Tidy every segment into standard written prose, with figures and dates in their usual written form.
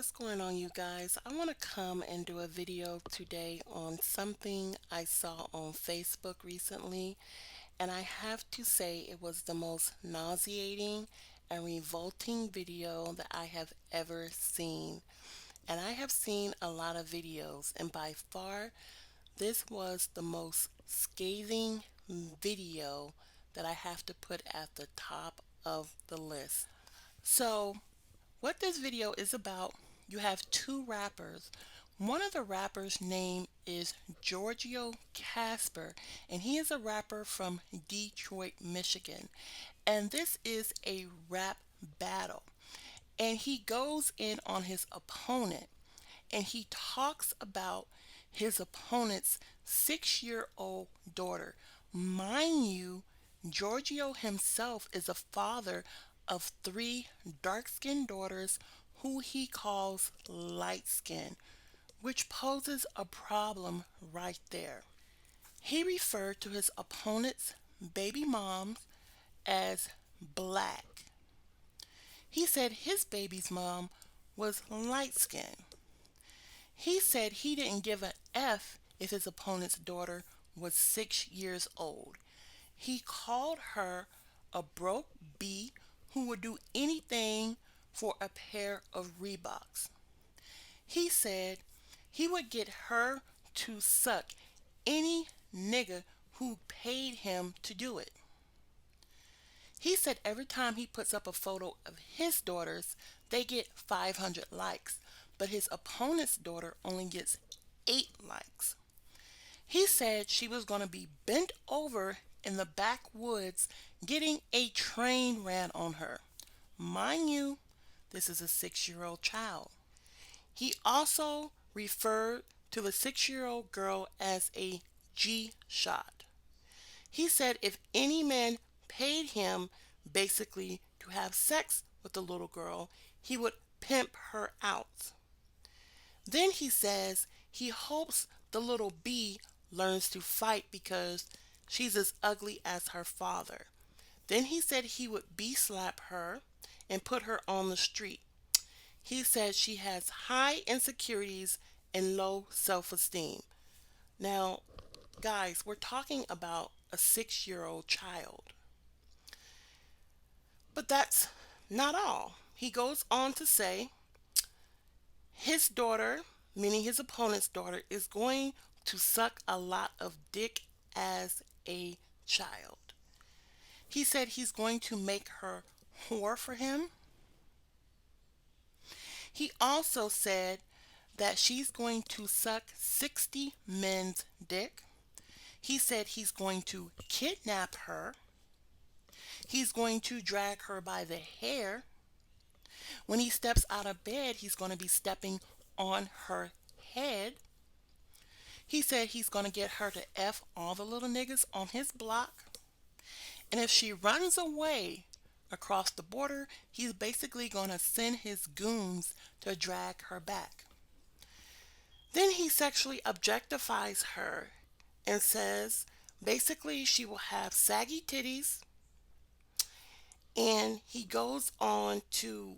What's going on, you guys? I want to come and do a video today on something I saw on Facebook recently, and I have to say it was the most nauseating and revolting video that I have ever seen. And I have seen a lot of videos, and by far, this was the most scathing video that I have to put at the top of the list. So, what this video is about, you have two rappers. One of the rappers' name is Georgio Casper, and he is a rapper from Detroit, Michigan. And this is a rap battle. And he goes in on his opponent and he talks about his opponent's 6-year old daughter. Mind you, Giorgio himself is a father of three dark skinned daughters who he calls light skinned, which poses a problem right there. He referred to his opponent's baby moms as black. He said his baby's mom was light skinned. He said he didn't give a F if his opponent's daughter was 6 years old. He called her a broke B who would do anything for a pair of Reeboks. He said he would get her to suck any nigga who paid him to do it. He said every time he puts up a photo of his daughters, they get 500 likes, but his opponent's daughter only gets 8 likes. He said she was going to be bent over in the backwoods getting a train ran on her. Mind you, this is a 6-year-old child. He also referred to the 6-year-old girl as a G-shot. He said if any man paid him basically to have sex with the little girl, he would pimp her out. Then he says he hopes the little B learns to fight because she's as ugly as her father. Then he said he would B slap her and put her on the street. He said she has high insecurities and low self-esteem. Now, guys, we're talking about a 6-year-old child. But that's not all. He goes on to say his daughter, meaning his opponent's daughter, is going to suck a lot of dick as a child. He said he's going to make her whore for him. He also said that she's going to suck 60 men's dick. He said he's going to kidnap her. He's going to drag her by the hair. When he steps out of bed, he's going to be stepping on her head. He said he's going to get her to F all the little niggas on his block. And if she runs away across the border, he's basically going to send his goons to drag her back. Then he sexually objectifies her and says basically she will have saggy titties. And he goes on to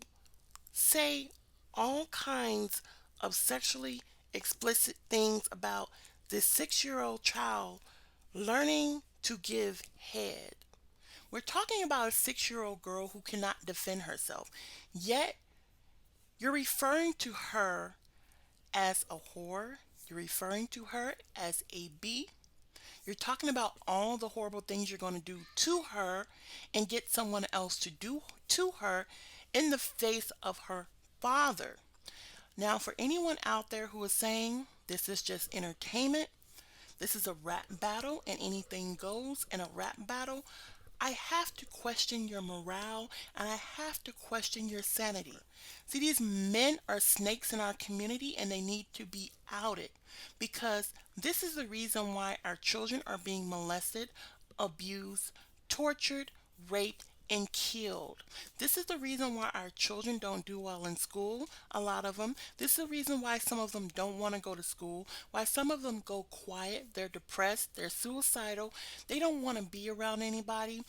say all kinds of sexually explicit things about this 6-year-old child learning to give head. We're talking about a 6-year-old girl who cannot defend herself. Yet, you're referring to her as a whore. You're referring to her as a B. You're talking about all the horrible things you're going to do to her and get someone else to do to her in the face of her father. Now, for anyone out there who is saying this is just entertainment, this is a rap battle and anything goes in a rap battle, I have to question your morale and I have to question your sanity. See, these men are snakes in our community and they need to be outed because this is the reason why our children are being molested, abused, tortured, raped, and killed. This is the reason why our children don't do well in school, a lot of them. This is the reason why some of them don't want to go to school, why some of them go quiet, they're depressed, they're suicidal, they don't want to be around anybody.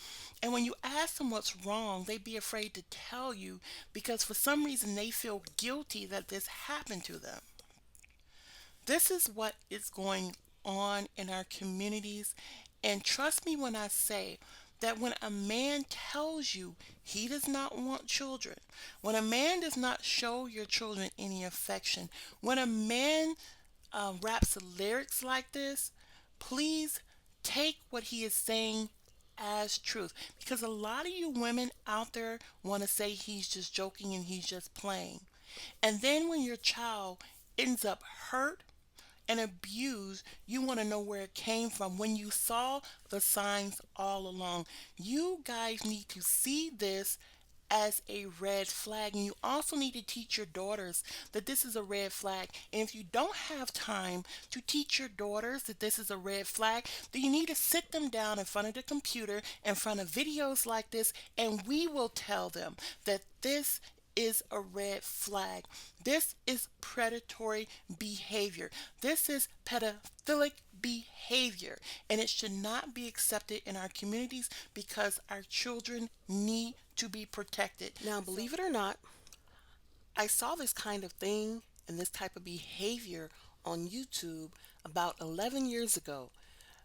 And when you ask them what's wrong, they be afraid to tell you because for some reason they feel guilty that this happened to them. This is what is going on in our communities. And trust me when I say that when a man tells you he does not want children, when a man does not show your children any affection, when a man raps lyrics like this, please take what he is saying as truth. Because a lot of you women out there want to say he's just joking and he's just playing. And then when your child ends up hurt and abused, you want to know where it came from when you saw the signs all along. You guys need to see this as a red flag, and you also need to teach your daughters that this is a red flag. And if you don't have time to teach your daughters that this is a red flag, then you need to sit them down in front of the computer in front of videos like this, and we will tell them that this is a red flag. This is predatory behavior. This is pedophilic behavior, and it should not be accepted in our communities because our children need to be protected. Now, believe it or not, I saw this kind of thing and this type of behavior on YouTube about 11 years ago.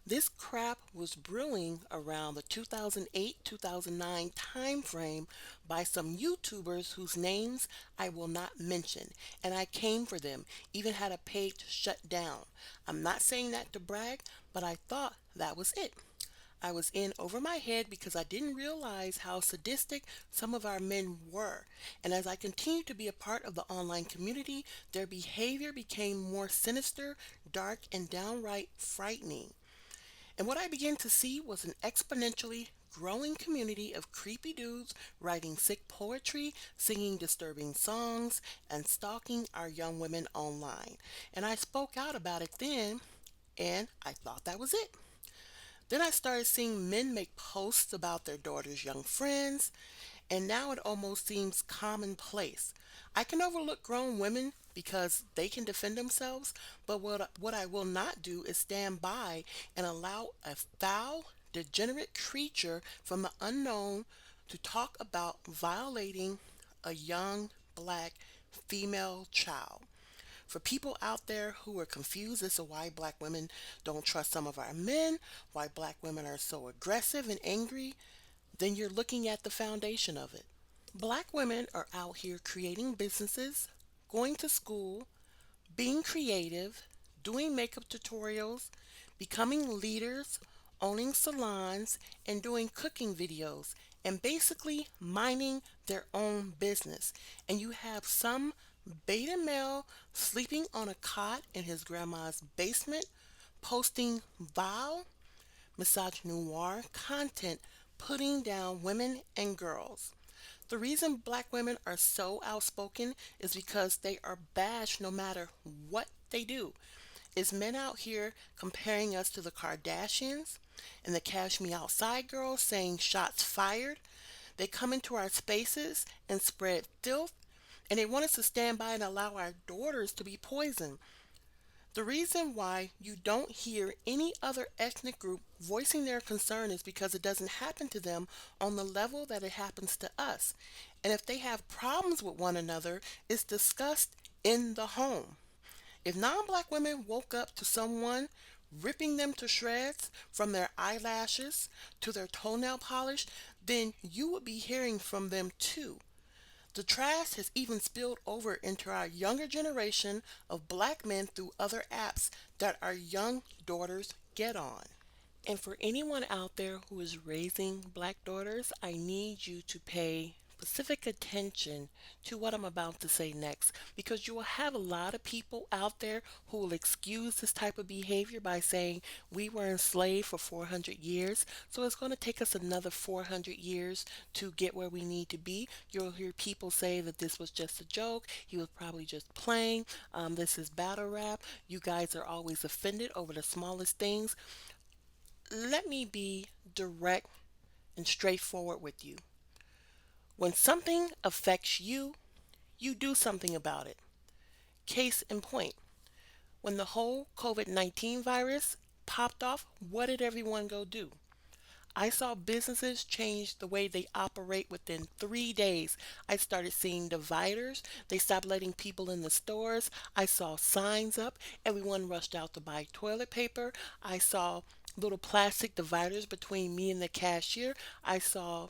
This crap was brewing around the 2008-2009 time frame by some YouTubers whose names I will not mention, and I came for them, even had a page shut down. I'm not saying that to brag, but I thought that was it. I was in over my head because I didn't realize how sadistic some of our men were. And as I continued to be a part of the online community, their behavior became more sinister, dark, and downright frightening. And what I began to see was an exponentially growing community of creepy dudes writing sick poetry, singing disturbing songs, and stalking our young women online. And I spoke out about it then, and I thought that was it. Then I started seeing men make posts about their daughter's young friends, and now it almost seems commonplace. I can overlook grown women because they can defend themselves, but what I will not do is stand by and allow a foul, degenerate creature from the unknown to talk about violating a young black female child. For people out there who are confused as to why black women don't trust some of our men, why black women are so aggressive and angry, then you're looking at the foundation of it. Black women are out here creating businesses, going to school, being creative, doing makeup tutorials, becoming leaders, owning salons, and doing cooking videos, and basically minding their own business. And you have some beta male sleeping on a cot in his grandma's basement, posting vile, misogynoir content, putting down women and girls. The reason black women are so outspoken is because they are bashed no matter what they do. Is men out here comparing us to the Kardashians and the Cash Me Outside girls saying shots fired? They come into our spaces and spread filth, and they want us to stand by and allow our daughters to be poisoned. The reason why you don't hear any other ethnic group voicing their concern is because it doesn't happen to them on the level that it happens to us. And if they have problems with one another, it's discussed in the home. If non black women woke up to someone ripping them to shreds from their eyelashes to their toenail polish, then you would be hearing from them too. The trash has even spilled over into our younger generation of black men through other apps that our young daughters get on. And for anyone out there who is raising black daughters, I need you to pay specific attention to what I'm about to say next because you will have a lot of people out there who will excuse this type of behavior by saying we were enslaved for 400 years, so it's going to take us another 400 years to get where we need to be. You'll hear people say that this was just a joke, he was probably just playing, this is battle rap, you guys are always offended over the smallest things. Let me be direct and straightforward with you. When something affects you, you do something about it. Case in point, when the whole COVID-19 virus popped off, what did everyone go do? I saw businesses change the way they operate within 3 days. I started seeing dividers. They stopped letting people in the stores. I saw signs up. Everyone rushed out to buy toilet paper. I saw little plastic dividers between me and the cashier. I saw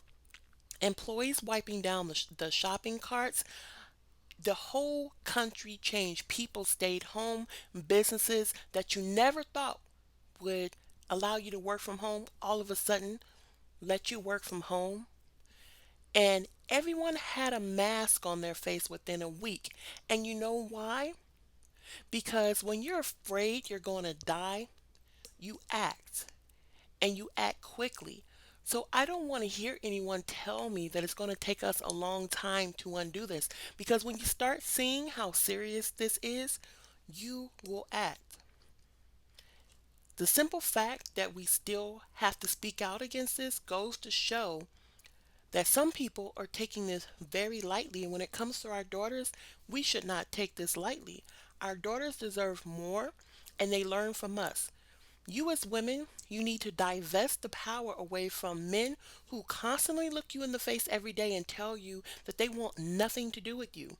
employees wiping down the shopping carts. The whole country changed. People stayed home. Businesses that you never thought would allow you to work from home all of a sudden let you work from home. And everyone had a mask on their face within a week. And you know why? Because when you're afraid you're going to die, you act and you act quickly. So I don't want to hear anyone tell me that it's going to take us a long time to undo this, because when you start seeing how serious this is, you will act. The simple fact that we still have to speak out against this goes to show that some people are taking this very lightly. And when it comes to our daughters, we should not take this lightly. Our daughters deserve more, and they learn from us. You, as women, you need to divest the power away from men who constantly look you in the face every day and tell you that they want nothing to do with you.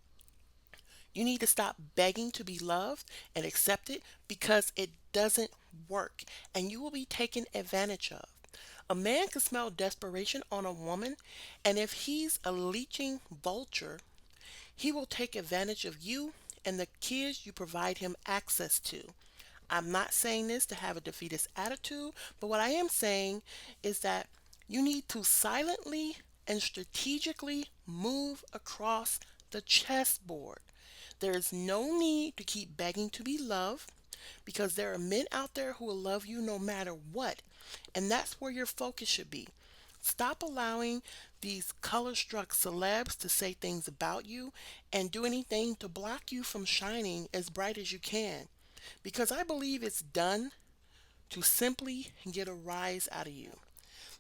You need to stop begging to be loved and accepted, because it doesn't work and you will be taken advantage of. A man can smell desperation on a woman, and if he's a leeching vulture, he will take advantage of you and the kids you provide him access to. I'm not saying this to have a defeatist attitude, but what I am saying is that you need to silently and strategically move across the chessboard. There is no need to keep begging to be loved, because there are men out there who will love you no matter what. And that's where your focus should be. Stop allowing these color struck celebs to say things about you and do anything to block you from shining as bright as you can. Because I believe it's done to simply get a rise out of you.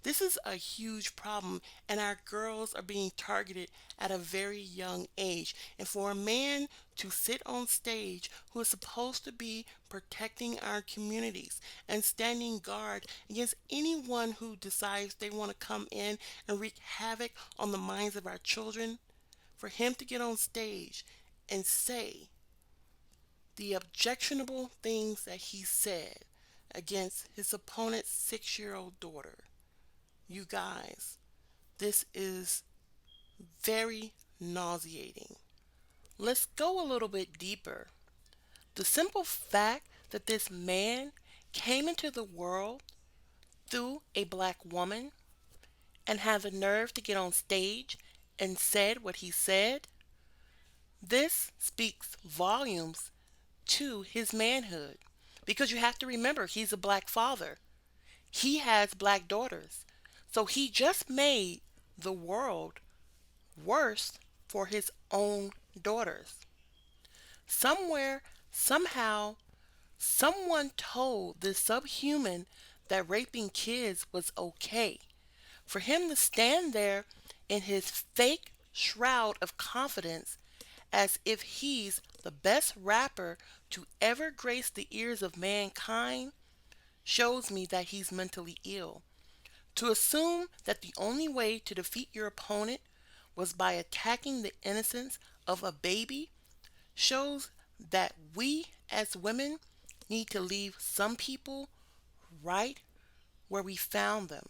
This is a huge problem, and our girls are being targeted at a very young age. And for a man to sit on stage who is supposed to be protecting our communities and standing guard against anyone who decides they want to come in and wreak havoc on the minds of our children, for him to get on stage and say the objectionable things that he said against his opponent's 6-year-old daughter. You guys, this is very nauseating. Let's go a little bit deeper. The simple fact that this man came into the world through a black woman and had the nerve to get on stage and said what he said, this speaks volumes to his manhood. Because you have to remember, he's a black father. He has black daughters. So he just made the world worse for his own daughters. Somewhere, somehow, someone told this subhuman that raping kids was okay. For him to stand there in his fake shroud of confidence as if he's the best rapper to ever grace the ears of mankind shows me that he's mentally ill. To assume that the only way to defeat your opponent was by attacking the innocence of a baby shows that we as women need to leave some people right where we found them.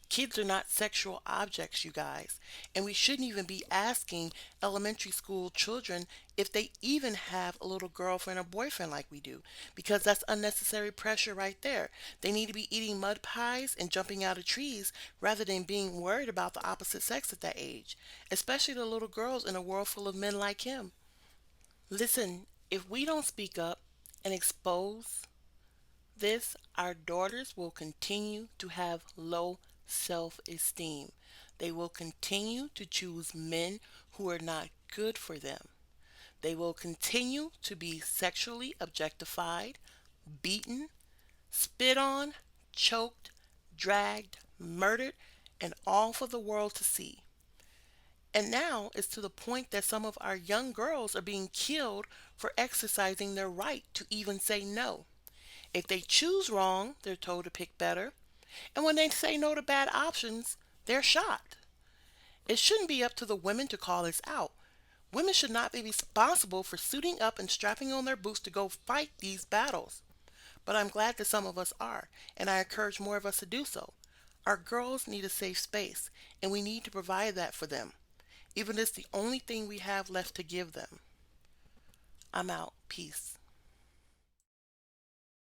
Kids are not sexual objects, you guys, and we shouldn't even be asking elementary school children if they even have a little girlfriend or boyfriend like we do, because that's unnecessary pressure right there. They need to be eating mud pies and jumping out of trees rather than being worried about the opposite sex at that age, especially the little girls in a world full of men like him. Listen, if we don't speak up and expose this, our daughters will continue to have low self esteem. They will continue to choose men who are not good for them. They will continue to be sexually objectified, beaten, spit on, choked, dragged, murdered, and all for the world to see. And now it's to the point that some of our young girls are being killed for exercising their right to even say no. If they choose wrong, they're told to pick better. And when they say no to bad options, they're shot. It shouldn't be up to the women to call this out. Women should not be responsible for suiting up and strapping on their boots to go fight these battles. But I'm glad that some of us are, and I encourage more of us to do so. Our girls need a safe space, and we need to provide that for them, even if it's the only thing we have left to give them. I'm out. Peace.